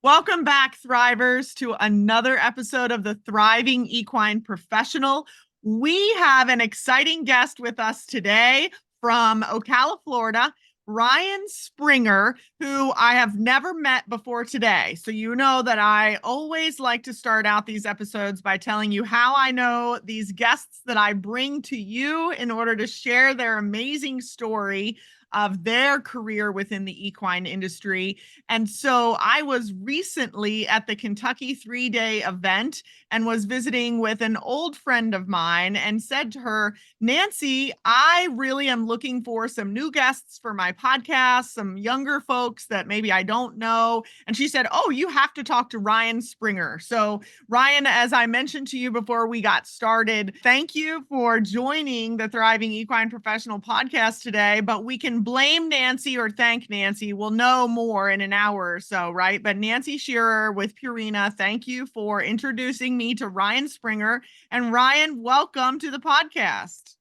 Welcome back, Thrivers, to another episode of the Thriving Equine Professional. We have an exciting guest with us today from Ocala, Florida, Ryon Springer, who I have never met before today. So you know that I always like to start out these episodes by telling you how I know these guests that I bring to you in order to share their amazing story of their career within the equine industry. And so I was recently at the Kentucky 3-day event and was visiting with an old friend of mine and said to her, Nancy, I really am looking for some new guests for my podcast, some younger folks that maybe I don't know. And she said, oh, you have to talk to Ryon Springer. So Ryon, as I mentioned to you before we got started, thank you for joining the Thriving Equine Professional podcast today, but we can blame Nancy or thank Nancy. We'll know more in an hour or so, right? But Nancy Shearer with Purina, thank you for introducing me to Ryon Springer. And Ryon, welcome to the podcast.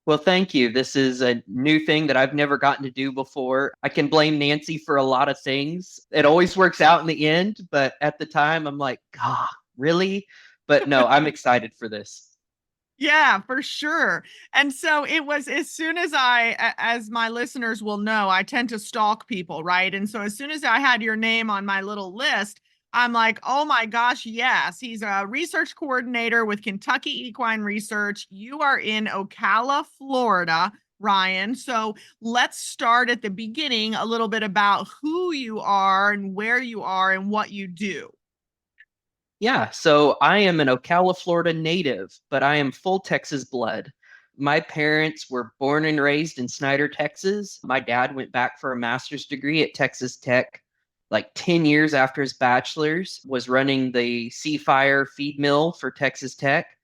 Well, thank you. This is a new thing that I've never gotten to do before. I can blame Nancy for a lot of things. It always works out in the end, but at the time I'm like, God, really? But no, I'm excited for this. Yeah, for sure. And so it was as soon as as my listeners will know, I tend to stalk people, right? And so as soon as I had your name on my little list, I'm like, oh my gosh, yes, he's a research coordinator with Kentucky Equine Research. You are in Ocala, Florida, Ryon. So let's start at the beginning a little bit about who you are and where you are and what you do. Yeah, so I am an Ocala, Florida native, but I am full Texas blood. My parents were born and raised in Snyder, Texas. My dad went back for a master's degree at Texas Tech like 10 years after his bachelor's, was running the C-Fire feed mill for Texas Tech,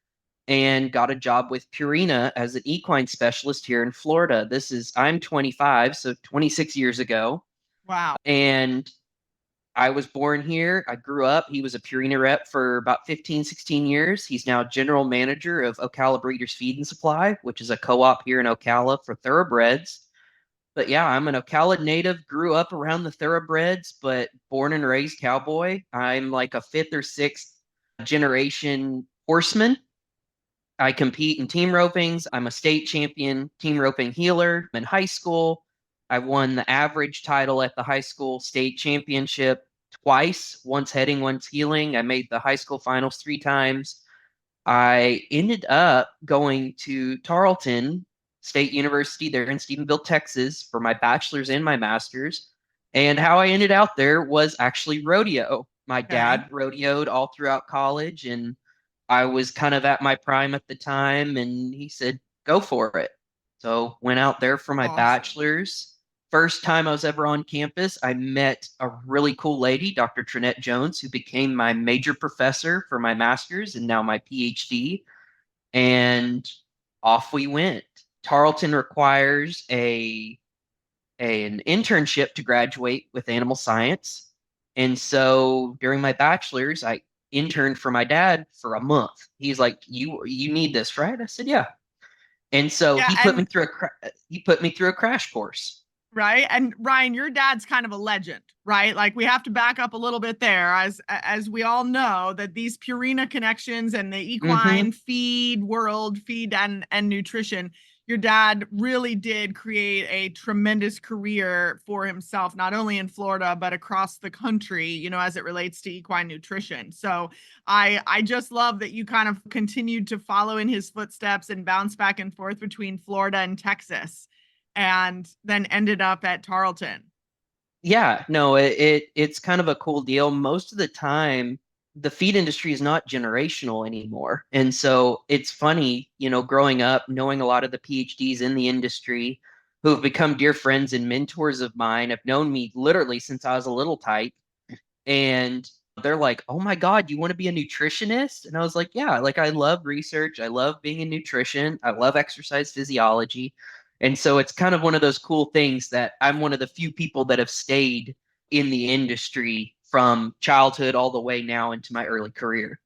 and got a job with Purina as an equine specialist here in Florida. I'm 25, so 26 years ago. Wow. And I was born here. I grew up. He was a Purina rep for about 15, 16 years. He's now general manager of Ocala Breeders Feed and Supply, which is a co-op here in Ocala for thoroughbreds. But yeah, I'm an Ocala native, grew up around the thoroughbreds, but born and raised cowboy. I'm like a fifth or sixth generation horseman. I compete in team ropings. I'm a state champion team roping healer in high school. I won the average title at the high school state championship twice, once heading, once healing. I made the high school finals 3 times. I ended up going to Tarleton State University there in Stephenville, Texas for my bachelor's and my master's. And how I ended out there was actually rodeo. My Okay. dad rodeoed all throughout college, and I was kind of at my prime at the time, and he said, go for it. So went out there for my Awesome. bachelor's. First time I was ever on campus, I met a really cool lady, Dr. Trinette Jones, who became my major professor for my master's and now my PhD. And off we went. Tarleton requires an internship to graduate with animal science. And so during my bachelor's, I interned for my dad for a month. He's like, "You need this, right?" I said, "Yeah." And so Yeah, and he put me through a crash course. right. And Ryon, your dad's kind of a legend, right? Like we have to back up a little bit there, as we all know that these Purina connections and the Hmm. equine feed world, feed and nutrition. Your dad really did create a tremendous career for himself, not only in Florida but across the country. As it relates to equine nutrition. So I just love that you kind of continued to follow in his footsteps and bounce back and forth between Florida and Texas and then ended up at Tarleton. Yeah, no, it's kind of a cool deal. Most of the time, the feed industry is not generational anymore. And so it's funny, growing up, knowing a lot of the PhDs in the industry who have become dear friends and mentors of mine, have known me literally since I was a little tyke. And they're like, "Oh my God, you want to be a nutritionist?" And I was like, "Yeah, like I love research. I love being in nutrition. I love exercise physiology." And so it's kind of one of those cool things that I'm one of the few people that have stayed in the industry from childhood all the way now into my early career.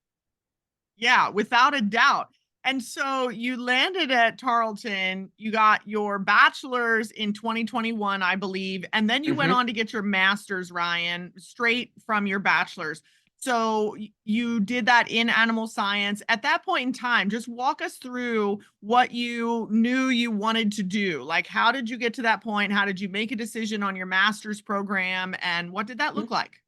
Yeah, without a doubt. And so you landed at Tarleton, you got your bachelor's in 2021, I believe, and then you went Mhm. on to get your master's, Ryan, straight from your bachelor's. So you did that in animal science. At that point in time, just walk us through what you knew you wanted to do. Like, how did you get to that point? How did you make a decision on your master's program? And what did that Mhm. look like?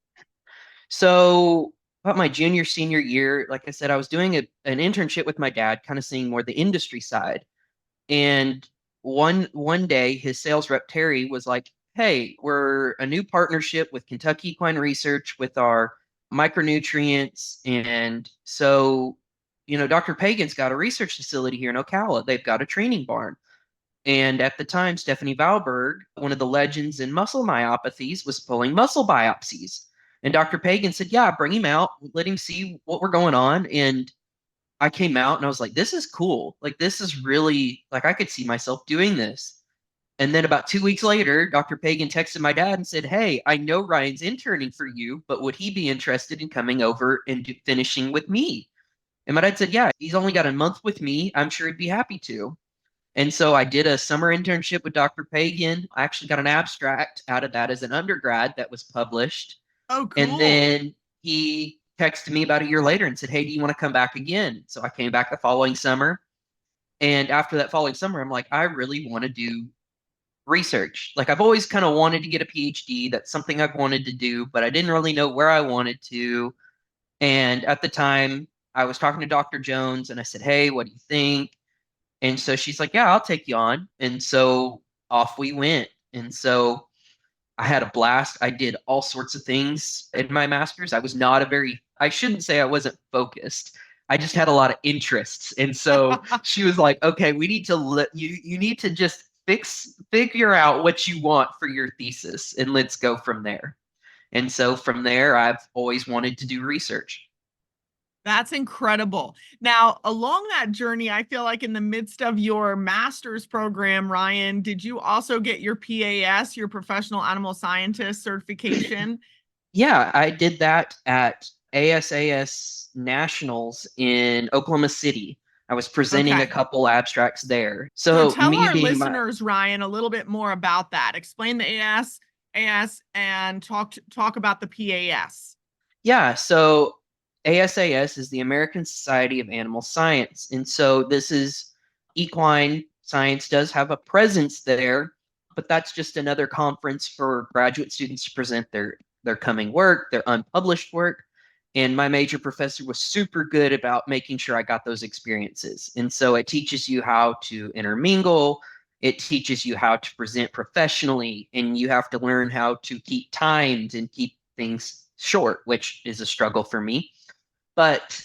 So about my junior, senior year, like I said, I was doing an internship with my dad, kind of seeing more the industry side. And one day, his sales rep Terry was like, "Hey, we're a new partnership with Kentucky Equine Research with our micronutrients, and so Dr. Pagan's got a research facility here in Ocala. They've got a training barn." And at the time, Stephanie Valberg, one of the legends in muscle myopathies, was pulling muscle biopsies. And Dr. Pagan said, "Yeah, bring him out, let him see what we're going on." And I came out and I was like, "This is cool. Like, this is really, like, I could see myself doing this." And then about 2 weeks later, Dr. Pagan texted my dad and said, "Hey, I know Ryan's interning for you, but would he be interested in coming over and finishing with me?" And my dad said, "Yeah, he's only got a month with me. I'm sure he'd be happy to." And so I did a summer internship with Dr. Pagan. I actually got an abstract out of that as an undergrad that was published. Oh, And cool. then he texted me about a year later and said, "Hey, do you want to come back again?" So I came back the following summer. And after that following summer, I'm like, I really want to do research. Like, I've always kind of wanted to get a PhD. That's something I've wanted to do, but I didn't really know where I wanted to. And at the time, I was talking to Dr. Jones and I said, "Hey, what do you think?" And so she's like, "Yeah, I'll take you on." And so off we went. And so I had a blast. I did all sorts of things in my master's. I shouldn't say I wasn't focused. I just had a lot of interests. And so she was like, "Okay, we need to you need to just figure out what you want for your thesis and let's go from there." And so from there, I've always wanted to do research. That's incredible. Now, along that journey, I feel like in the midst of your master's program, Ryan, did you also get your PAS, your professional animal scientist certification? Yeah, I did that at ASAS Nationals in Oklahoma City. I was presenting a Okay. couple abstracts there. So So tell me our being my listeners, Ryan, a little bit more about that. Explain the AS, and talk about the PAS. Yeah, so ASAS is the American Society of Animal Science. And so this is equine science does have a presence there, but that's just another conference for graduate students to present their coming work, their unpublished work. And my major professor was super good about making sure I got those experiences. And so it teaches you how to intermingle, it teaches you how to present professionally, and you have to learn how to keep timed and keep things short, which is a struggle for me. But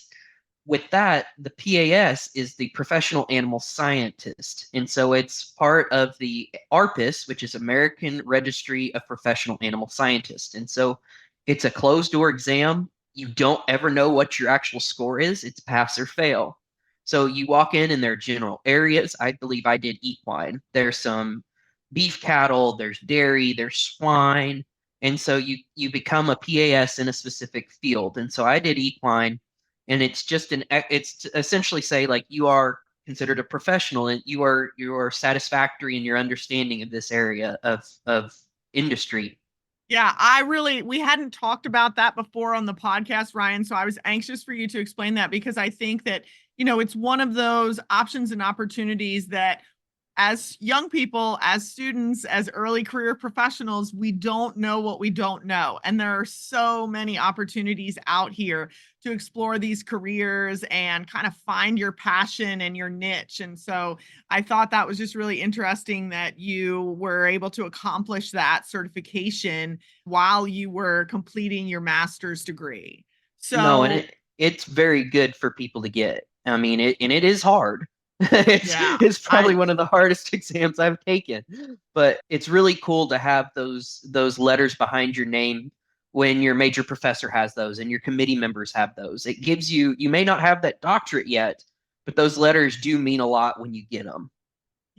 with that, the PAS is the professional animal scientist. And so it's part of the ARPS, which is American Registry of Professional Animal Scientists. And so it's a closed door exam. You don't ever know what your actual score is, it's pass or fail. So you walk in and there are general areas. I believe I did equine. There's some beef cattle, there's dairy, there's swine. And so you become a PAS in a specific field. And so I did equine, and it's to essentially say, like, you are considered a professional and you are satisfactory in your understanding of this area of industry. Yeah, we hadn't talked about that before on the podcast, Ryan. So I was anxious for you to explain that because I think that, it's one of those options and opportunities that as young people, as students, as early career professionals, we don't know what we don't know. And there are so many opportunities out here to explore these careers and kind of find your passion and your niche. And so I thought that was just really interesting that you were able to accomplish that certification while you were completing your master's degree. No, and So, it's very good for people to get. I mean, it is hard. It's yeah, it's I probably one of the hardest exams I've taken, but it's really cool to have those letters behind your name when your major professor has those and your committee members have those. It gives you may not have that doctorate yet, but those letters do mean a lot when you get them.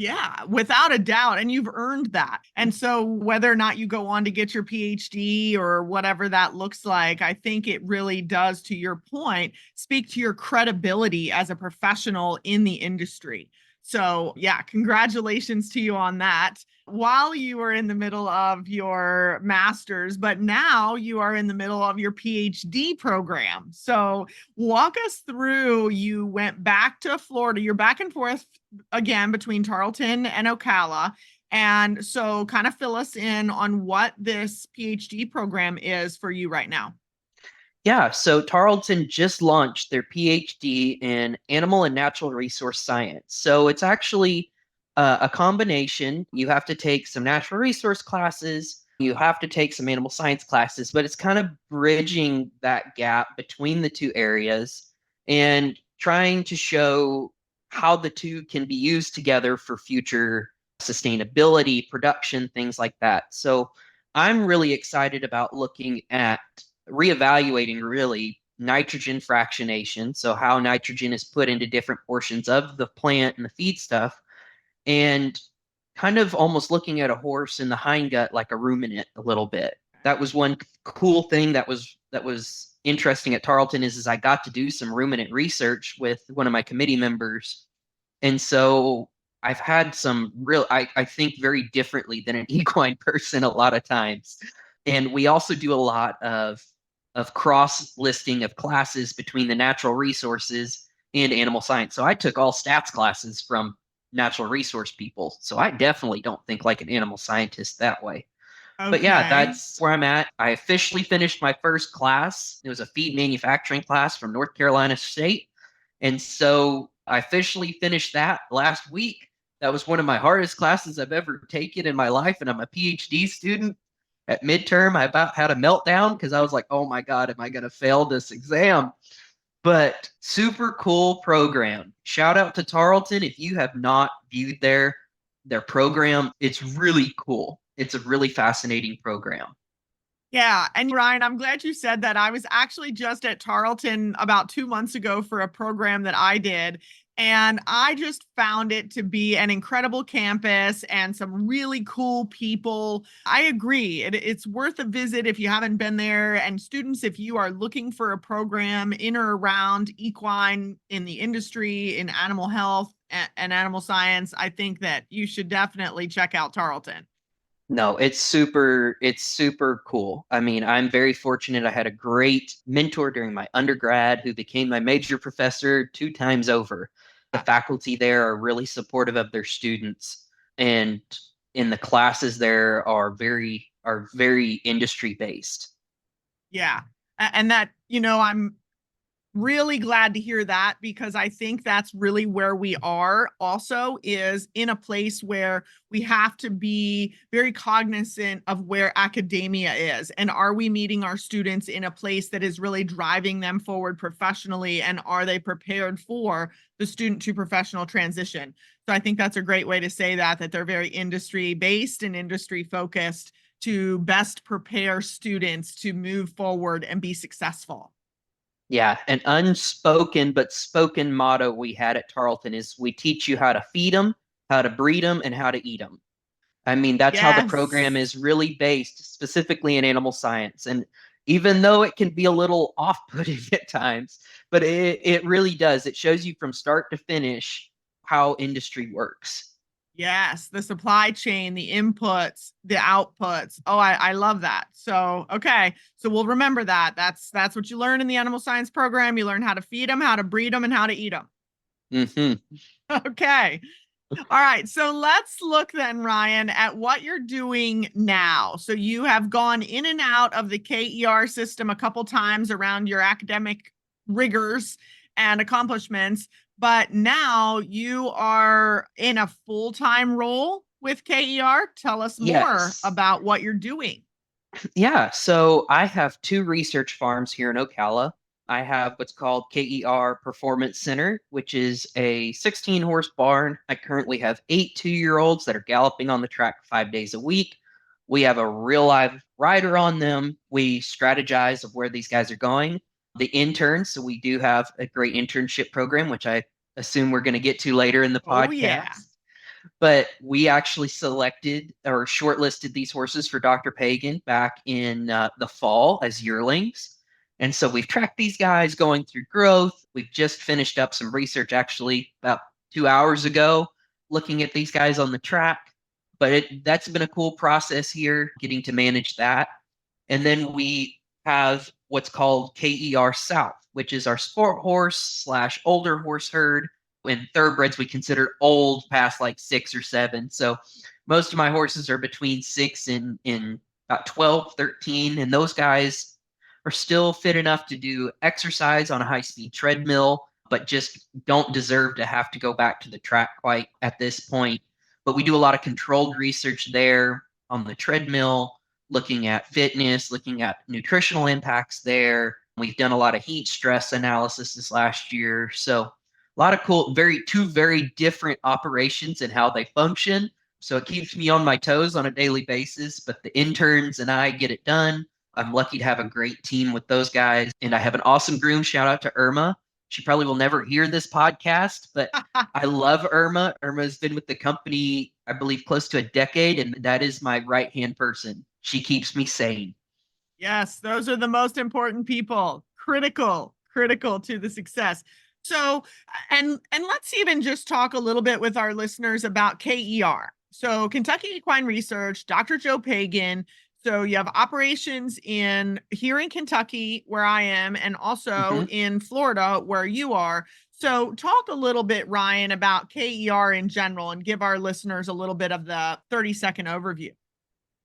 Yeah, without a doubt. And you've earned that. And so, whether or not you go on to get your PhD or whatever that looks like, I think it really does, to your point, speak to your credibility as a professional in the industry. So, yeah, congratulations to you on that while you were in the middle of your master's, but now you are in the middle of your PhD program. So, walk us through. You went back to Florida, you're back and forth again between Tarleton and Ocala. And so, kind of fill us in on what this PhD program is for you right now. Yeah, so Tarleton just launched their PhD in animal and natural resource science. So it's actually a combination. You have to take some natural resource classes, you have to take some animal science classes, but it's kind of bridging that gap between the two areas and trying to show how the two can be used together for future sustainability, production, things like that. So I'm really excited about looking at reevaluating really nitrogen fractionation, so how nitrogen is put into different portions of the plant and the feed stuff, and kind of almost looking at a horse in the hindgut like a ruminant a little bit. That was one cool thing that was interesting at Tarleton is I got to do some ruminant research with one of my committee members. And so I've had some real, I think very differently than an equine person a lot of times. And we also do a lot of cross listing of classes between the natural resources and animal science. So I took all stats classes from natural resource people. So I definitely don't think like an animal scientist that way. But yeah, Okay. that's where I'm at. I officially finished my first class. It was a feed manufacturing class from North Carolina State. And so I officially finished that last week. That was one of my hardest classes I've ever taken in my life. And I'm a PhD student. At midterm, I about had a meltdown because I was like, oh my God, am I going to fail this exam? But super cool program. Shout out to Tarleton. If you have not viewed their program, it's really cool. It's a really fascinating program. Yeah. And Ryan, I'm glad you said that. I was actually just at Tarleton about 2 months ago for a program that I did. And I just found it to be an incredible campus and some really cool people. I agree. It's worth a visit if you haven't been there. And students, if you are looking for a program in or around equine in the industry, in animal health and animal science, I think that you should definitely check out Tarleton. No, it's super cool. I mean, I'm very fortunate. I had a great mentor during my undergrad who became my major professor 2 times over. The faculty there are really supportive of their students, and in the classes there are very industry based. Yeah. And that, I'm really glad to hear that, because I think that's really where we are also, is in a place where we have to be very cognizant of where academia is, and are we meeting our students in a place that is really driving them forward professionally, and are they prepared for the student to professional transition. So I think that's a great way to say that they're very industry based and industry focused to best prepare students to move forward and be successful. Yeah, an unspoken but spoken motto we had at Tarleton is we teach you how to feed them, how to breed them, and how to eat them. I mean, that's how the program Yes. is really based specifically in animal science. And even though it can be a little off-putting at times, but it really does. It shows you from start to finish how industry works. Yes, the supply chain, the inputs, the outputs. Oh, I love that. So, okay. So we'll remember that. That's what you learn in the animal science program. You learn how to feed them, how to breed them, and how to eat them. Hmm. Okay. All right. So let's look then, Ryan, at what you're doing now. So you have gone in and out of the KER system a couple times around your academic rigors and accomplishments, but now you are in a full-time role with KER. Tell us more Yes. about what you're doing. Yeah, so I have two research farms here in Ocala. I have what's called KER Performance Center, which is a 16 horse barn. I currently have 8 2-year-olds that are galloping on the track 5 days a week. We have a real live rider on them. We strategize of where these guys are going. The interns, so we do have a great internship program, which I assume we're going to get to later in the Oh, yeah. podcast. But we actually selected or shortlisted these horses for Dr. Pagan back in the fall as yearlings. And so we've tracked these guys going through growth. We've just finished up some research actually about 2 hours ago, looking at these guys on the track. But that's been a cool process here, getting to manage that. And then we have what's called KER South, which is our sport horse slash older horse herd. In thoroughbreds, we consider old past like 6 or 7. So most of my horses are between 6 and about 12, 13. And those guys are still fit enough to do exercise on a high speed treadmill, but just don't deserve to have to go back to the track quite at this point. But we do a lot of controlled research there on the treadmill, looking at fitness, looking at nutritional impacts there. We've done a lot of heat stress analysis this last year. So a lot of cool, two very different operations and how they function. So it keeps me on my toes on a daily basis, but the interns and I get it done. I'm lucky to have a great team with those guys. And I have an awesome groom. Shout out to Irma. She probably will never hear this podcast, but I love Irma. Irma's been with the company, I believe, close to a decade, and that is my right-hand person. She keeps me sane. Yes, those are the most important people. Critical to the success. So, and let's even just talk a little bit with our listeners about KER. So, Kentucky Equine Research, Dr. Joe Pagan. So you have operations here in Kentucky, where I am, and also in Florida, where you are. So talk a little bit, Ryan, about KER in general and give our listeners a little bit of the 30-second overview.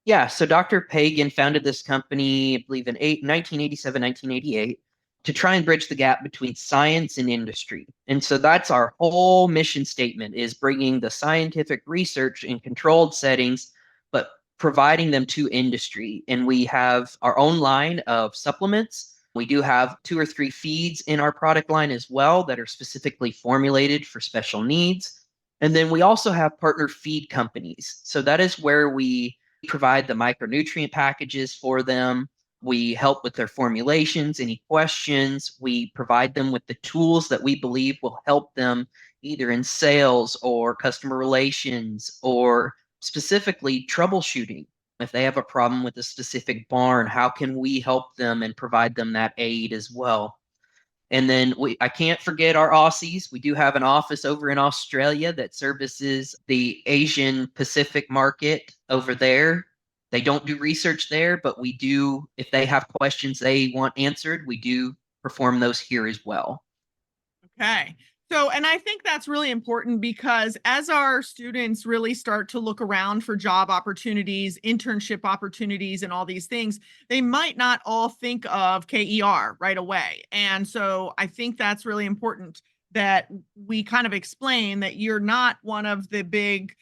Yeah, so Dr. Pagan founded this company, I believe, in 1987, 1988, to try and bridge the gap between science and industry. And so that's our whole mission statement, is bringing the scientific research in controlled settings, but providing them to industry. And we have our own line of supplements. We do have 2 or 3 feeds in our product line as well that are specifically formulated for special needs. And then we also have partner feed companies. So that is where we provide the micronutrient packages for them. We help with their formulations, any questions. We provide them with the tools that we believe will help them either in sales or customer relations or specifically troubleshooting. If they have a problem with a specific barn, how can we help them and provide them that aid as well? And then I can't forget our Aussies. We do have an office over in Australia that services the Asian Pacific market over there. They don't do research there, but we do, if they have questions they want answered, we do perform those here as well. Okay. So, and I think that's really important because as our students really start to look around for job opportunities, internship opportunities, and all these things, they might not all think of KER right away. And so I think that's really important that we kind of explain that you're not one of the big,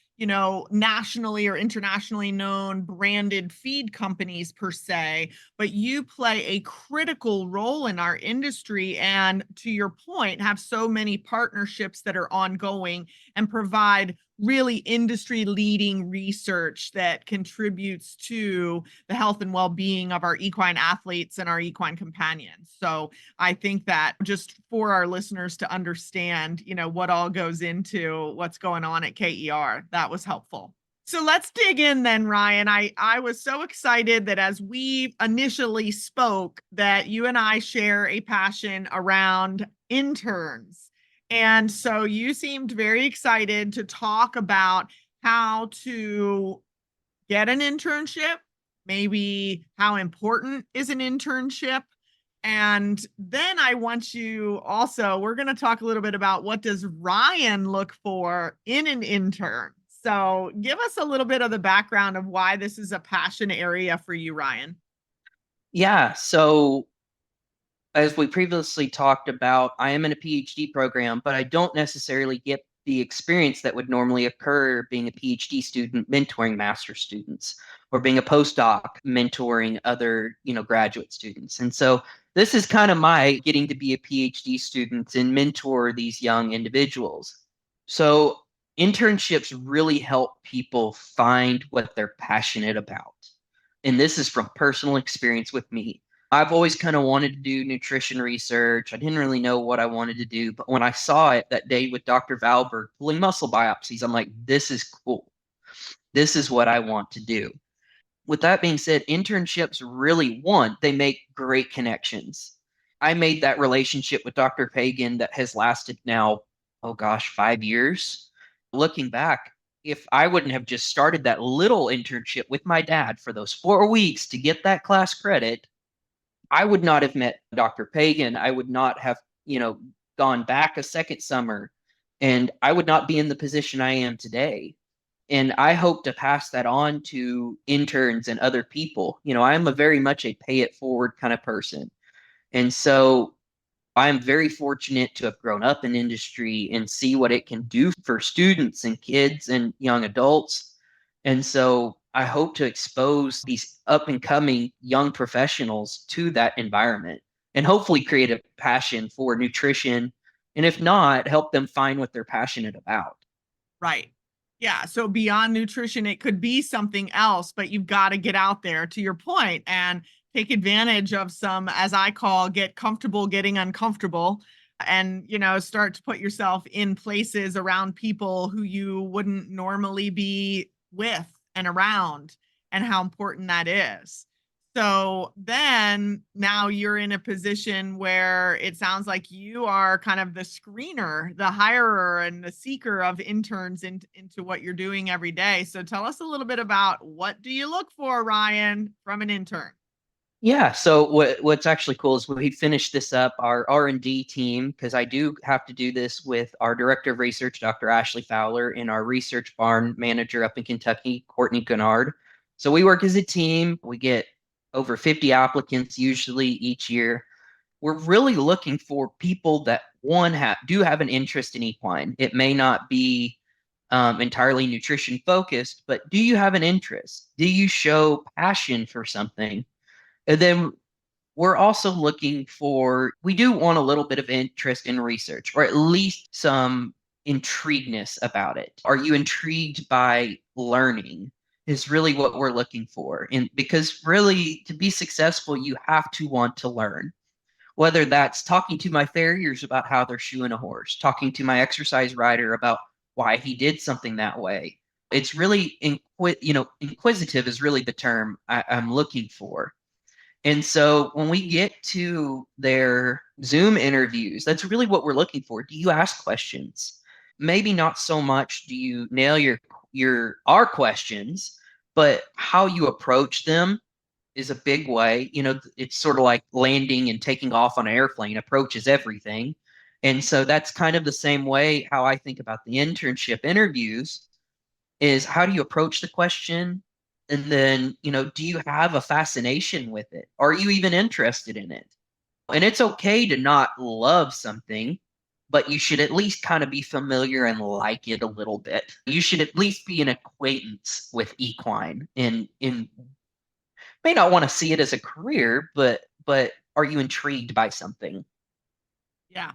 nationally or internationally known branded feed companies per se, but you play a critical role in our industry. And to your point, have so many partnerships that are ongoing and provide really industry leading research that contributes to the health and well-being of our equine athletes and our equine companions. So I think that just for our listeners to understand, what all goes into what's going on at KER, that was helpful. So let's dig in then, Ryan. I was so excited that as we initially spoke, that you and I share a passion around interns. And so you seemed very excited to talk about how to get an internship, maybe how important is an internship. And then I want you also, we're going to talk a little bit about what does Ryan look for in an intern. So give us a little bit of the background of why this is a passion area for you, Ryan. Yeah, so as we previously talked about, I am in a PhD program, but I don't necessarily get the experience that would normally occur being a PhD student mentoring master students or being a postdoc mentoring other, graduate students. And so this is kind of my getting to be a PhD student and mentor these young individuals. So internships really help people find what they're passionate about. And this is from personal experience with me. I've always kind of wanted to do nutrition research. I didn't really know what I wanted to do, but when I saw it that day with Dr. Valberg pulling muscle biopsies, I'm like, this is cool. This is what I want to do. With that being said, internships really, one, they make great connections. I made that relationship with Dr. Pagan that has lasted now, oh gosh, 5 years. Looking back, if I wouldn't have just started that little internship with my dad for those 4 weeks to get that class credit, I would not have met Dr. Pagan. I would not have, gone back a second summer, and I would not be in the position I am today. And I hope to pass that on to interns and other people. I'm a very much a pay it forward kind of person. And so I'm very fortunate to have grown up in industry and see what it can do for students and kids and young adults. And so I hope to expose these up and coming young professionals to that environment and hopefully create a passion for nutrition. And if not, help them find what they're passionate about. Right. Yeah. So beyond nutrition, it could be something else, but you've got to get out there, to your point, and take advantage of some, as I call, get comfortable getting uncomfortable, and, start to put yourself in places around people who you wouldn't normally be with and around, and how important that is. So then now you're in a position where it sounds like you are kind of the screener, the hirer, and the seeker of interns into what you're doing every day. So tell us a little bit about, what do you look for, Ryon, from an intern? Yeah, so what's actually cool is we finished this up, our R&D team, because I do have to do this with our director of research, Dr. Ashley Fowler, and our research barn manager up in Kentucky, Courtney Gennard. So we work as a team. We get over 50 applicants usually each year. We're really looking for people that, one, do have an interest in equine. It may not be entirely nutrition focused, but do you have an interest? Do you show passion for something? And then we're also looking for, we do want a little bit of interest in research, or at least some intrigueness about it. Are you intrigued by learning? Is really what we're looking for. And because really, to be successful, you have to want to learn. Whether that's talking to my farriers about how they're shoeing a horse, talking to my exercise rider about why he did something that way. It's really, inquisitive is really the term I'm looking for. And so when we get to their Zoom interviews, that's really what we're looking for. Do you ask questions? Maybe not so much do you nail your our questions, but how you approach them is a big way. It's sort of like landing and taking off on an airplane. Approach is everything. And so that's kind of the same way how I think about the internship interviews is, how do you approach the question? And then, do you have a fascination with it? Are you even interested in it? And it's okay to not love something, but you should at least kind of be familiar and like it a little bit. You should at least be an acquaintance with equine, and may not want to see it as a career, but are you intrigued by something? Yeah.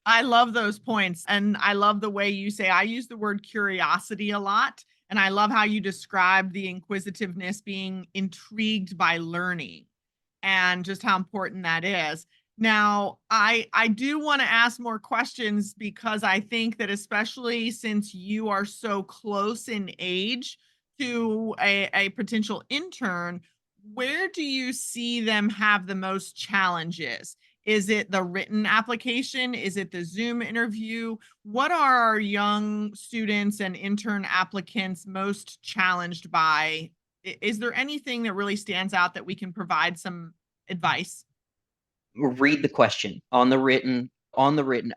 I love those points. And I love the way you say, I use the word curiosity a lot. And I love how you describe the inquisitiveness, being intrigued by learning, and just how important that is. Now, I do want to ask more questions, because I think that, especially since you are so close in age to a potential intern, where do you see them have the most challenges? Is it the written application? Is it the Zoom interview? What are our young students and intern applicants most challenged by? Is there anything that really stands out that we can provide some advice? Read the question on the written,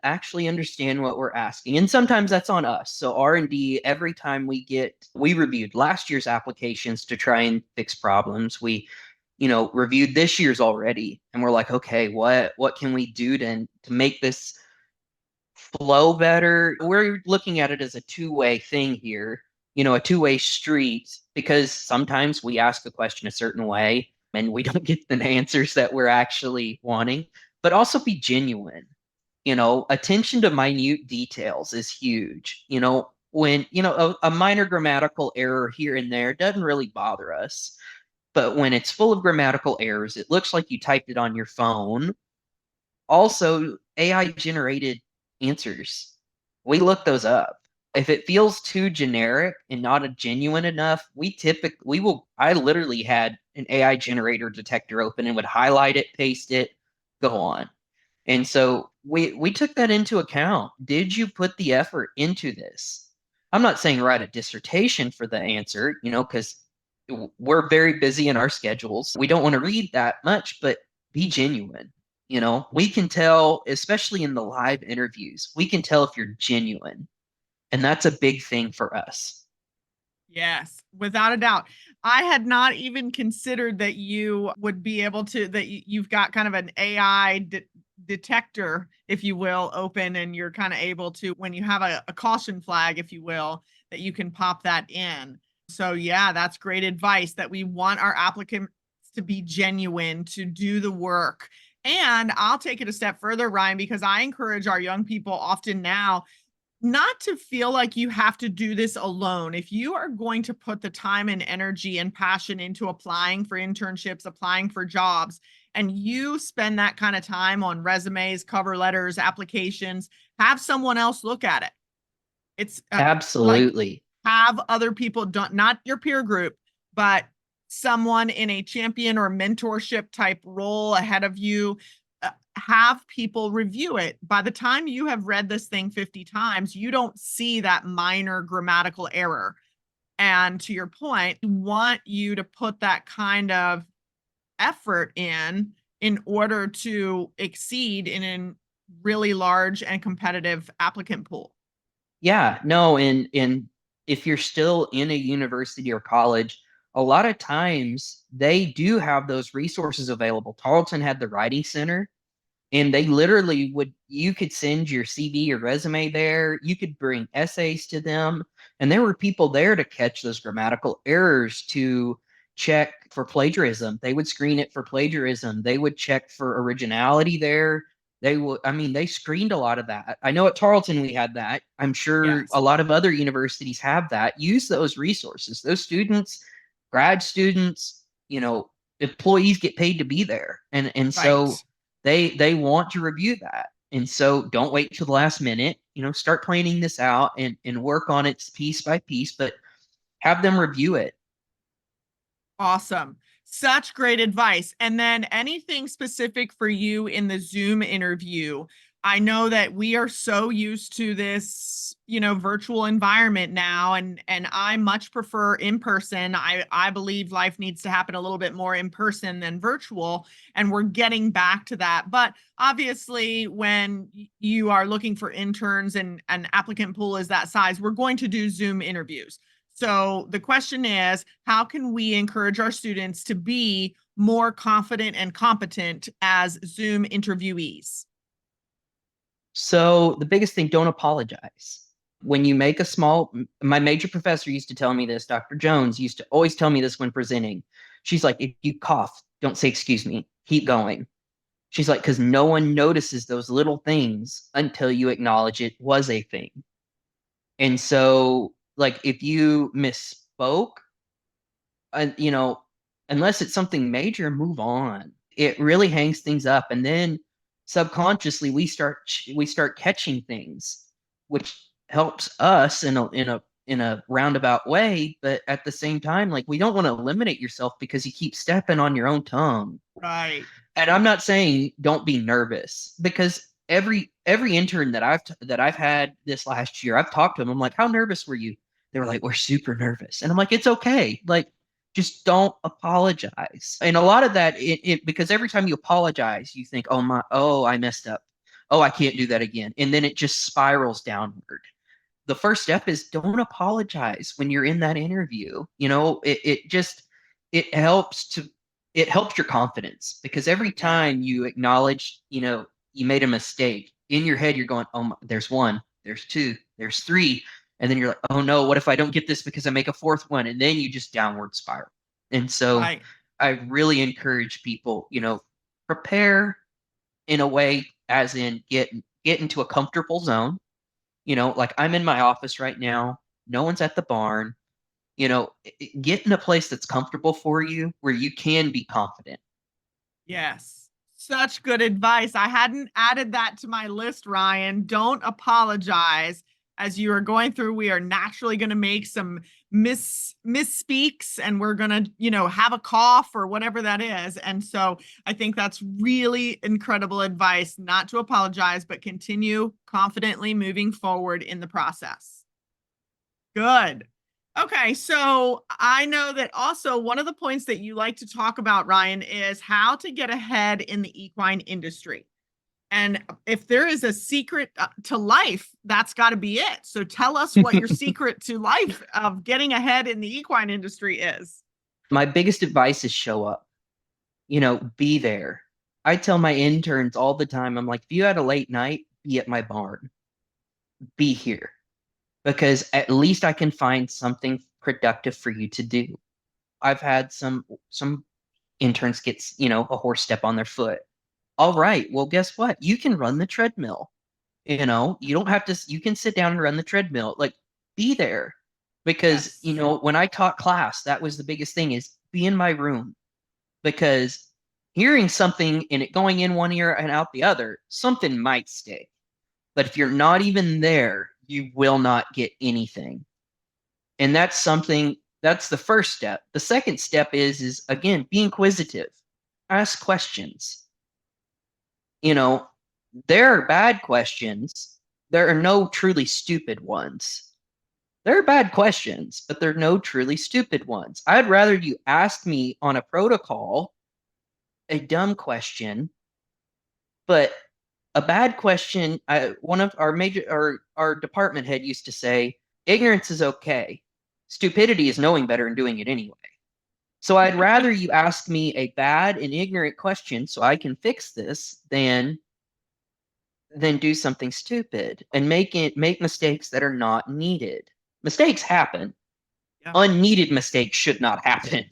actually understand what we're asking. And sometimes that's on us. So R&D, every time we reviewed last year's applications to try and fix problems. We reviewed this year's already, and we're like, okay, what can we do to make this flow better? We're looking at it as a two-way thing here, a two-way street, because sometimes we ask a question a certain way and we don't get the answers that we're actually wanting. But also be genuine. Attention to minute details is huge. When a minor grammatical error here and there doesn't really bother us. But when it's full of grammatical errors, it looks like you typed it on your phone. Also, AI generated answers. We look those up. If it feels too generic and not a genuine enough, we will I literally had an AI generator detector open and would highlight it, paste it, go on. And so we took that into account. Did you put the effort into this? I'm not saying write a dissertation for the answer, because we're very busy in our schedules. We don't want to read that much, but be genuine. We can tell, especially in the live interviews, we can tell if you're genuine. And that's a big thing for us. Yes, without a doubt. I had not even considered that you would be able to, that you've got kind of an AI detector, if you will, open, and you're kind of able to, when you have a caution flag, if you will, that you can pop that in. So, yeah, that's great advice that we want our applicants to be genuine, to do the work. And I'll take it a step further, Ryan, because I encourage our young people often now not to feel like you have to do this alone. If you are going to put the time and energy and passion into applying for internships, applying for jobs, and you spend that kind of time on resumes, cover letters, applications, have someone else look at it. It's like Absolutely. have other people, don't, not your peer group, but someone in a champion or mentorship type role ahead of you. Have people review it. By the time you have read this thing 50 times, you don't see that minor grammatical error. And to your point, we want you to put that kind of effort in order to exceed in a really large and competitive applicant pool. Yeah, no, and if you're still in a university or college, a lot of times they do have those resources available. Tarleton had the writing center, and they literally you could send your CV or resume there, you could bring essays to them, and there were people there to catch those grammatical errors, to check for plagiarism. They would screen it for plagiarism. They would check for originality there. They screened a lot of that. I know at Tarleton we had that. I'm sure Yes. a lot of other universities have that. Use those resources. Those students, grad students, employees get paid to be there. And so Right. they want to review that. And so don't wait till the last minute, start planning this out and work on it piece by piece, but have them review it. Awesome. Such great advice. And then anything specific for you in the Zoom interview? I know that we are so used to this, virtual environment now, and I much prefer in person. I believe life needs to happen a little bit more in person than virtual, and we're getting back to that. But obviously, when you are looking for interns and an applicant pool is that size, we're going to do Zoom interviews. So the question is, how can we encourage our students to be more confident and competent as Zoom interviewees? So the biggest thing, don't apologize. When you make my major professor used to tell me this, Dr. Jones used to always tell me this when presenting. She's like, if you cough, don't say, excuse me, keep going. She's like, because no one notices those little things until you acknowledge it was a thing. And so, like, if you misspoke, unless it's something major, move on. It really hangs things up, and then subconsciously we start catching things, which helps us in a roundabout way. But at the same time, like, we don't want to eliminate yourself because you keep stepping on your own tongue. Right. And I'm not saying don't be nervous, because every intern that I've had this last year, I've talked to them. I'm like, how nervous were you? They were like, we're super nervous. And I'm like, it's okay. Like, just don't apologize. And a lot of that, because every time you apologize, you think, oh, I messed up. Oh, I can't do that again. And then it just spirals downward. The first step is don't apologize when you're in that interview. It helps your confidence, because every Yeah. time you acknowledge, you made a mistake, in your head you're going, there's one, there's two, there's three, and then you're like, oh no, what if I don't get this because I make a fourth one? And then you just downward spiral. And so Right. I really encourage people, prepare in a way, as in get into a comfortable zone. Like, I'm in my office right now, no one's at the barn. Get in a place that's comfortable for you where you can be confident. Yes. Such good advice. I hadn't added that to my list, Ryan. Don't apologize. As you are going through, we are naturally going to make some misspeaks, and we're going to, have a cough or whatever that is. And so I think that's really incredible advice, not to apologize, but continue confidently moving forward in the process. Good. Okay, so I know that also one of the points that you like to talk about, Ryan, is how to get ahead in the equine industry. And if there is a secret to life, that's got to be it. So tell us what your secret to life of getting ahead in the equine industry is. My biggest advice is show up, be there. I tell my interns all the time, I'm like, if you had a late night, be at my barn, be here, because at least I can find something productive for you to do. I've had some interns get, a horse step on their foot. All right, well, guess what? You can run the treadmill. You don't have to, you can sit down and run the treadmill. Like, be there. Because, Yes. when I taught class, that was the biggest thing, is be in my room. Because hearing something and it going in one ear and out the other, something might stick. But if you're not even there, you will not get anything. And that's the first step. The second step is again, be inquisitive. Ask questions. There are bad questions. There are no truly stupid ones. There are bad questions, but there are no truly stupid ones. I'd rather you ask me on a protocol a dumb question, but a bad question. One of our department head used to say, ignorance is okay. Stupidity is knowing better and doing it anyway. So I'd rather you ask me a bad and ignorant question so I can fix this than do something stupid and make mistakes that are not needed. Mistakes happen. Yeah. Unneeded mistakes should not happen.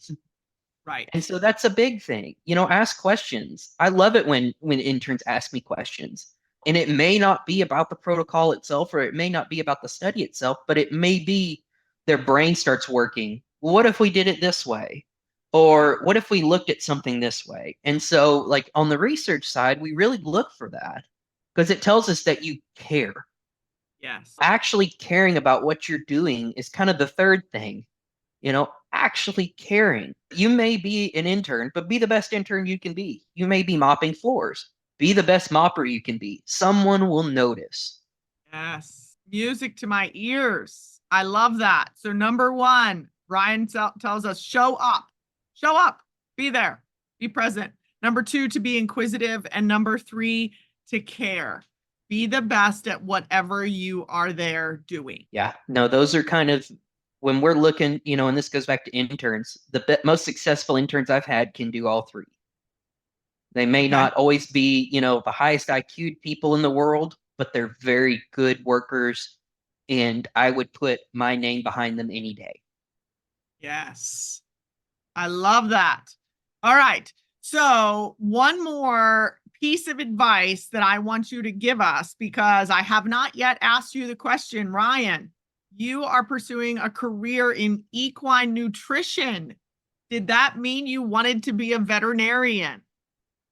Right. And so that's a big thing. Ask questions. I love it when interns ask me questions. And it may not be about the protocol itself, or it may not be about the study itself, but it may be their brain starts working. What if we did it this way? Or what if we looked at something this way? And so, like, on the research side, we really look for that because it tells us that you care. Yes. Actually caring about what you're doing is kind of the third thing. Actually caring. You may be an intern, but be the best intern you can be. You may be mopping floors. Be the best mopper you can be. Someone will notice. Yes. Music to my ears. I love that. So number one, Ryan tells us, show up. Show up. Be there. Be present. Number two, to be inquisitive. And number three, to care. Be the best at whatever you are there doing. Yeah. No, those are kind of, when we're looking, and this goes back to interns, the most successful interns I've had can do all three. They may not always be, the highest IQ people in the world, but they're very good workers. And I would put my name behind them any day. Yes. I love that. All right. So one more piece of advice that I want you to give us, because I have not yet asked you the question, Ryan, you are pursuing a career in equine nutrition. Did that mean you wanted to be a veterinarian?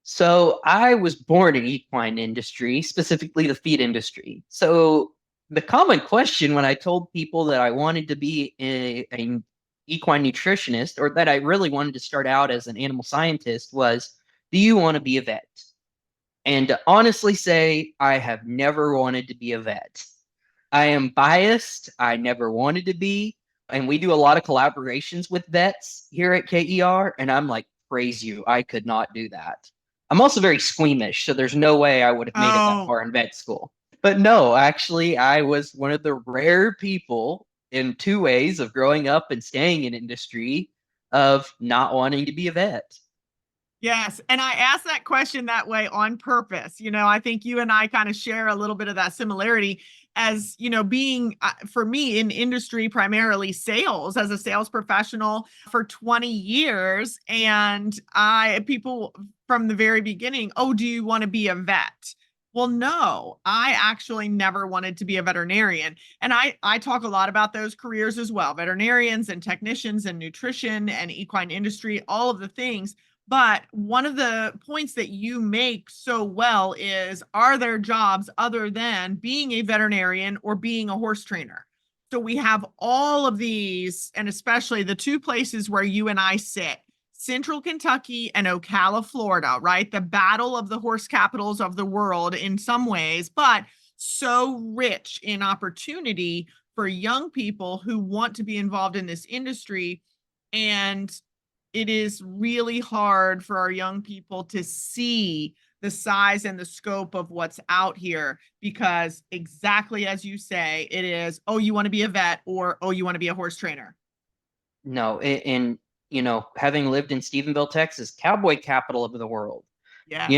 So I was born in equine industry, specifically the feed industry. So the common question when I told people that I wanted to be an equine nutritionist, or that I really wanted to start out as an animal scientist, was, do you want to be a vet? And to honestly say, I have never wanted to be a vet. I am biased. I never wanted to be. And we do a lot of collaborations with vets here at KER. And I'm like, praise you. I could not do that. I'm also very squeamish. So there's no way I would have made it that far in vet school. But no, actually, I was one of the rare people in two ways of growing up and staying in industry of not wanting to be a vet. Yes. And I asked that question that way on purpose. I think you and I kind of share a little bit of that similarity, as, being for me in industry, primarily sales, as a sales professional for 20 years. And people from the very beginning, oh, do you want to be a vet? Well, no, I actually never wanted to be a veterinarian. And I talk a lot about those careers as well, veterinarians and technicians and nutrition and equine industry, all of the things. But one of the points that you make so well is, are there jobs other than being a veterinarian or being a horse trainer? So we have all of these, and especially the two places where you and I sit, Central Kentucky and Ocala, Florida, right? The battle of the horse capitals of the world in some ways, but so rich in opportunity for young people who want to be involved in this industry. And it is really hard for our young people to see the size and the scope of what's out here because, exactly as you say, it is, oh, you want to be a vet, or oh, you want to be a horse trainer. No, and having lived in Stephenville, Texas, cowboy capital of the world. Yes.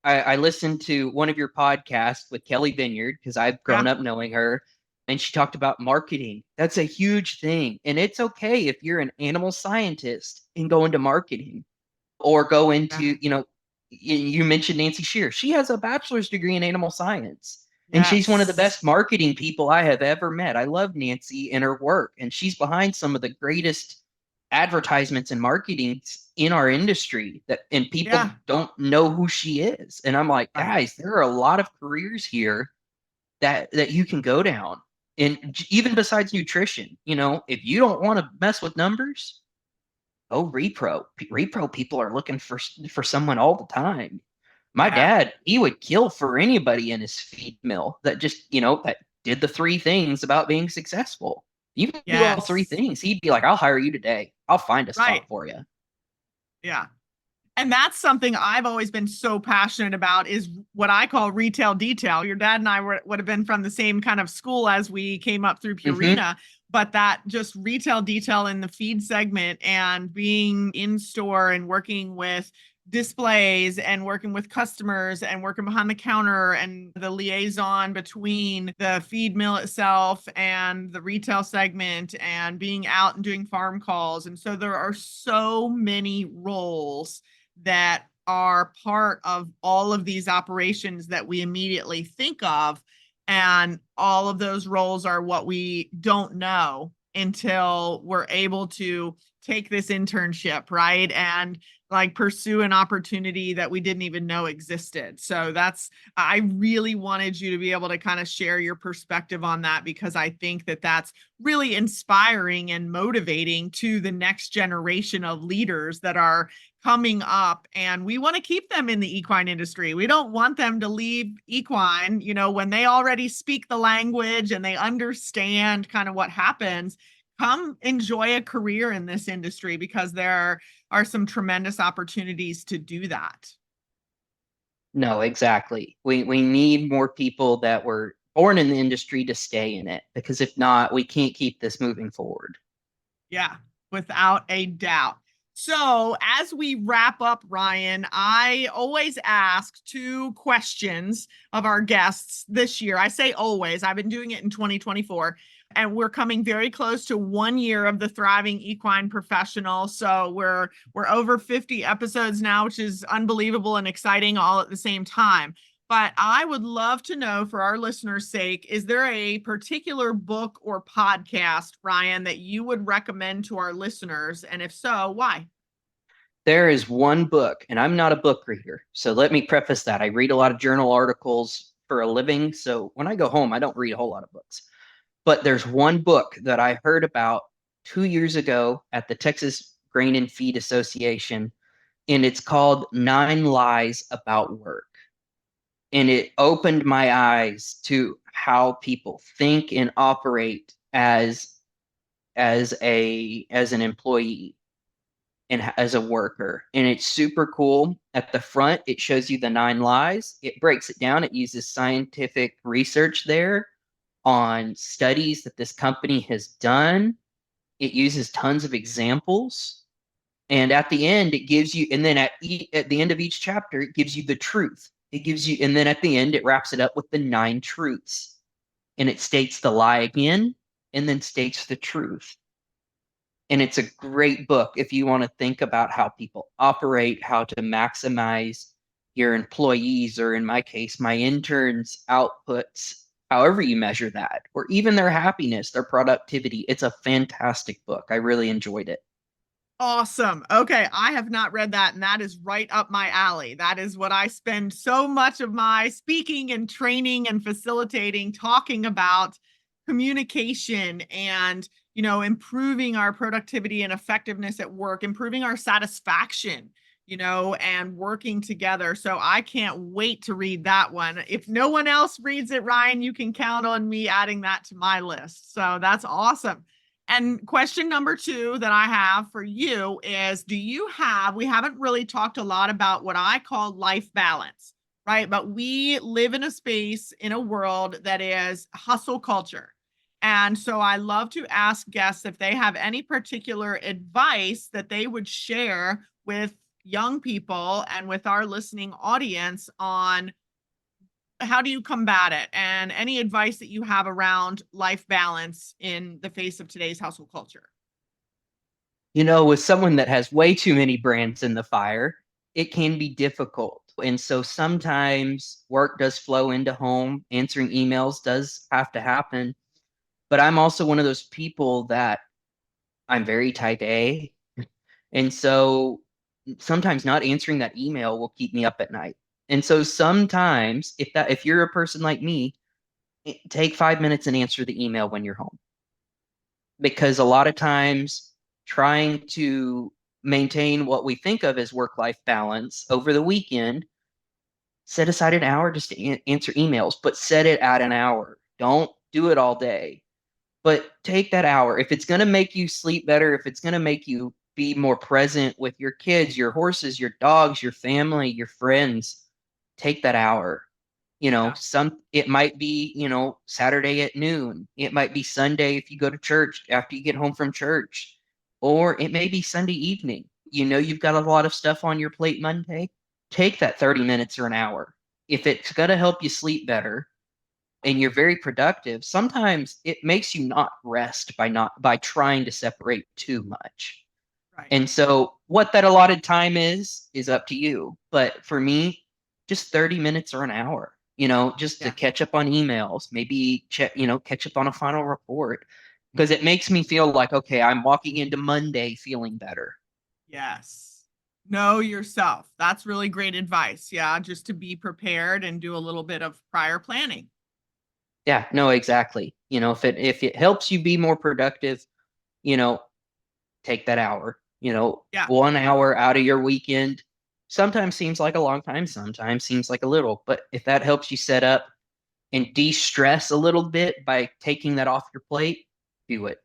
I listened to one of your podcasts with Kelly Vineyard because I've grown Yeah. up knowing her, and she talked about marketing. That's a huge thing. And it's okay if you're an animal scientist and go into marketing or go into, Yeah. you mentioned Nancy Shear. She has a bachelor's degree in animal science. And she's one of the Yes. best marketing people I have ever met. I love Nancy and her work, and she's behind some of the greatest advertisements and marketing in our industry and people Yeah. don't know who she is. And I'm like, Right. guys, there are a lot of careers here that you can go down. And even besides nutrition, if you don't want to mess with numbers, oh, repro. Repro people are looking for someone all the time. My Yeah. dad, he would kill for anybody in his feed mill that just, that did the three things about being successful. You can do all three Yes. things. He'd be like, I'll hire you today. I'll find a Right. spot for you. Yeah. And that's something I've always been so passionate about, is what I call retail detail. Your dad and I would have been from the same kind of school as we came up through Hmm. Purina, but that just retail detail in the feed segment and being in store and working with displays and working with customers and working behind the counter and the liaison between the feed mill itself and the retail segment and being out and doing farm calls. And so there are so many roles that are part of all of these operations that we immediately think of. And all of those roles are what we don't know until we're able to take this internship, right? And like pursue an opportunity that we didn't even know existed. So I really wanted you to be able to kind of share your perspective on that, because I think that that's really inspiring and motivating to the next generation of leaders that are coming up, and we want to keep them in the equine industry. We don't want them to leave equine, when they already speak the language and they understand kind of what happens. Come enjoy a career in this industry, because there are some tremendous opportunities to do that. No, exactly. We need more people that were born in the industry to stay in it, because if not, we can't keep this moving forward. Yeah, without a doubt. So, as we wrap up, Ryan, I always ask two questions of our guests this year. I say always, I've been doing it in 2024, and we're coming very close to 1 year of the Thriving Equine Professional. So, we're over 50 episodes now, which is unbelievable and exciting all at the same time. But I would love to know, for our listeners' sake, is there a particular book or podcast, Ryan, that you would recommend to our listeners? And if so, why? There is one book, and I'm not a book reader. So let me preface that. I read a lot of journal articles for a living. So when I go home, I don't read a whole lot of books. But there's one book that I heard about 2 years ago at the Texas Grain and Feed Association, and it's called Nine Lies About Work. And it opened my eyes to how people think and operate as an employee and as a worker. And it's super cool. At the front, it shows you the nine lies. It breaks it down. It uses scientific research there on studies that this company has done. It uses tons of examples. And at the end, it gives you, and then at the end of each chapter, it gives you the truth. It gives you, and then at the end, it wraps it up with the nine truths. And it states the lie again, and then states the truth. And it's a great book if you want to think about how people operate, how to maximize, your employees, or in my case, my interns' outputs, however you measure that, or even their happiness, their productivity. It's a fantastic book. I really enjoyed it. Awesome. Okay, I have not read that, and that is right up my alley. That is what I spend so much of my speaking and training and facilitating, talking about communication and, improving our productivity and effectiveness at work, improving our satisfaction, and working together. So I can't wait to read that one. If no one else reads it, Ryan, you can count on me adding that to my list. So that's awesome. And question number 2 that I have for you is, we haven't really talked a lot about what I call life balance, right? But we live in a space, in a world that is hustle culture. And so I love to ask guests if they have any particular advice that they would share with young people and with our listening audience on how do you combat it, and any advice that you have around life balance in the face of today's hustle culture. With someone that has way too many brands in the fire, it can be difficult. And so sometimes work does flow into home, answering emails does have to happen. But I'm also one of those people that I'm very type A. And so sometimes not answering that email will keep me up at night. And so sometimes if you're a person like me, take 5 minutes and answer the email when you're home. Because a lot of times trying to maintain what we think of as work-life balance over the weekend, set aside an hour just to answer emails, but set it at an hour. Don't do it all day, but take that hour. If it's going to make you sleep better, if it's going to make you be more present with your kids, your horses, your dogs, your family, your friends, take that hour. Yeah. It might be, Saturday at noon. It might be Sunday if you go to church after you get home from church, or it may be Sunday evening. You've got a lot of stuff on your plate Monday. Take that 30 minutes or an hour. If it's going to help you sleep better and you're very productive, sometimes it makes you not rest by trying to separate too much. Right. And so what that allotted time is up to you. But for me, just 30 minutes or an hour, just to Yeah. catch up on emails, maybe catch up on a final report, because it makes me feel like, okay, I'm walking into Monday feeling better. Yes. Know yourself. That's really great advice. Yeah. Just to be prepared and do a little bit of prior planning. Yeah, no, exactly. If it helps you be more productive, you know, take that hour. Yeah. 1 hour out of your weekend sometimes seems like a long time, sometimes seems like a little. But if that helps you set up and de-stress a little bit by taking that off your plate, do it.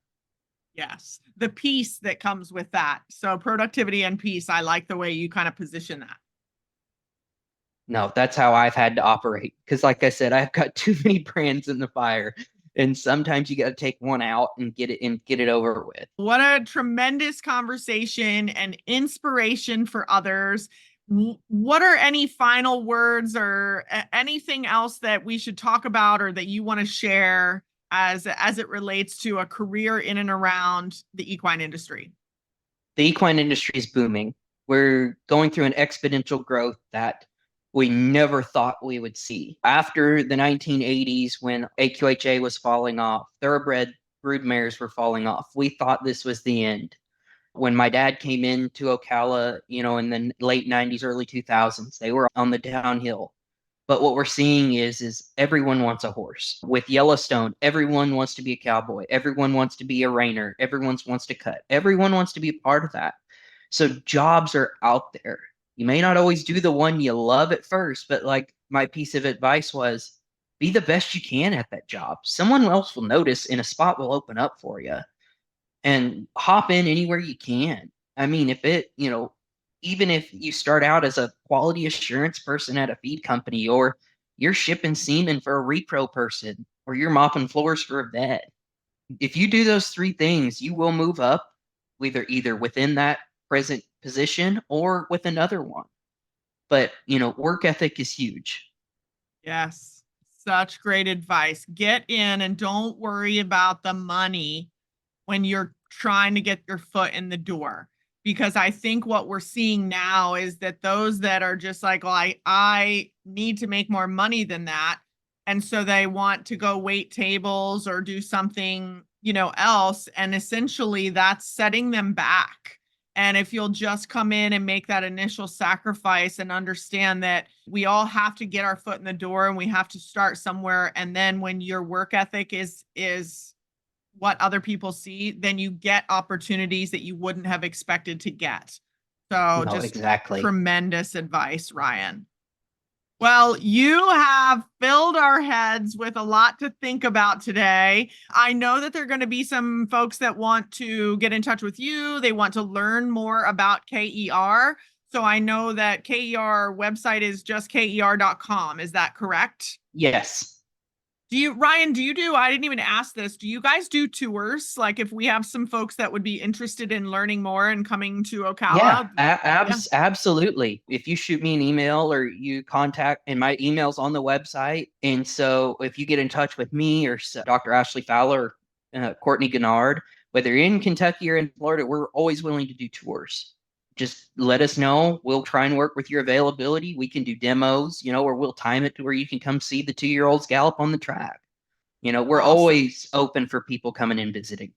Yes. The peace that comes with that. So productivity and peace. I like the way you kind of position that. No, that's how I've had to operate. Because like I said, I've got too many brands in the fire. And sometimes you got to take one out and get it over with. What a tremendous conversation and inspiration for others. What are any final words or anything else that we should talk about or that you want to share as it relates to a career in and around the equine industry? The equine industry is booming. We're going through an exponential growth that we never thought we would see. After the 1980s, when AQHA was falling off, thoroughbred brood mares were falling off. We thought this was the end. When my dad came into Ocala, in the late 90s, early 2000s, they were on the downhill. But what we're seeing is everyone wants a horse. With Yellowstone, everyone wants to be a cowboy. Everyone wants to be a reiner. Everyone wants to cut. Everyone wants to be a part of that. So jobs are out there. You may not always do the one you love at first, but like my piece of advice was be the best you can at that job. Someone else will notice and a spot will open up for you, and hop in anywhere you can. I mean, even if you start out as a quality assurance person at a feed company, or you're shipping semen for a repro person, or you're mopping floors for a vet, if you do those three things, you will move up either within that present position or with another one. But, work ethic is huge. Yes, such great advice. Get in and don't worry about the money when you're trying to get your foot in the door. because I think what we're seeing now is that those that are just like, well, I need to make more money than that. And so they want to go wait tables or do something, else. And essentially that's setting them back. And if you'll just come in and make that initial sacrifice and understand that we all have to get our foot in the door and we have to start somewhere. And then when your work ethic is what other people see, then you get opportunities that you wouldn't have expected to get. So No, just exactly. tremendous advice, Ryon. Well, you have filled our heads with a lot to think about today. I know that there are going to be some folks that want to get in touch with you. They want to learn more about KER. So I know that KER website is just KER.com. Is that correct? Yes. Ryon, I didn't even ask this. Do you guys do tours? Like if we have some folks that would be interested in learning more and coming to Ocala? Yeah, absolutely. If you shoot me an email or you contact, and my email's on the website. And so if you get in touch with me or Dr. Ashley Fowler, Courtney Gennard, whether you're in Kentucky or in Florida, we're always willing to do tours. Just let us know. We'll try and work with your availability. We can do demos, or we'll time it to where you can come see the 2-year-olds gallop on the track. We're Awesome. always open for people coming in visiting.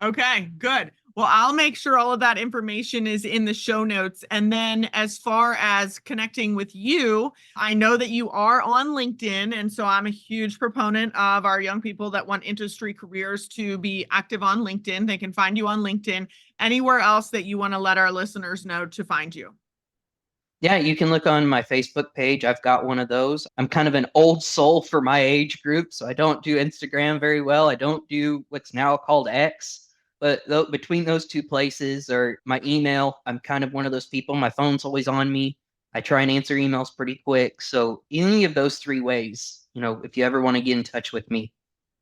Okay, good. Well, I'll make sure all of that information is in the show notes. And then as far as connecting with you, I know that you are on LinkedIn. And so I'm a huge proponent of our young people that want industry careers to be active on LinkedIn. They can find you on LinkedIn. Anywhere else that you want to let our listeners know to find you? Yeah, you can look on my Facebook page. I've got one of those. I'm kind of an old soul for my age group, so I don't do Instagram very well. I don't do what's now called X. But between those two places or my email, I'm kind of one of those people. My phone's always on me. I try and answer emails pretty quick. So any of those 3 ways, if you ever want to get in touch with me,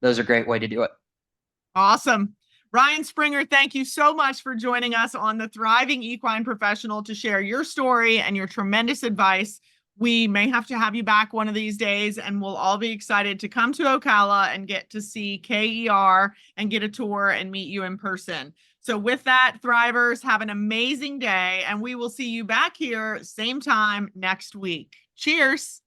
those are a great way to do it. Awesome. Ryon Springer, thank you so much for joining us on the Thriving Equine Professional to share your story and your tremendous advice. We may have to have you back one of these days, and we'll all be excited to come to Ocala and get to see KER and get a tour and meet you in person. So with that, Thrivers, have an amazing day, and we will see you back here same time next week. Cheers.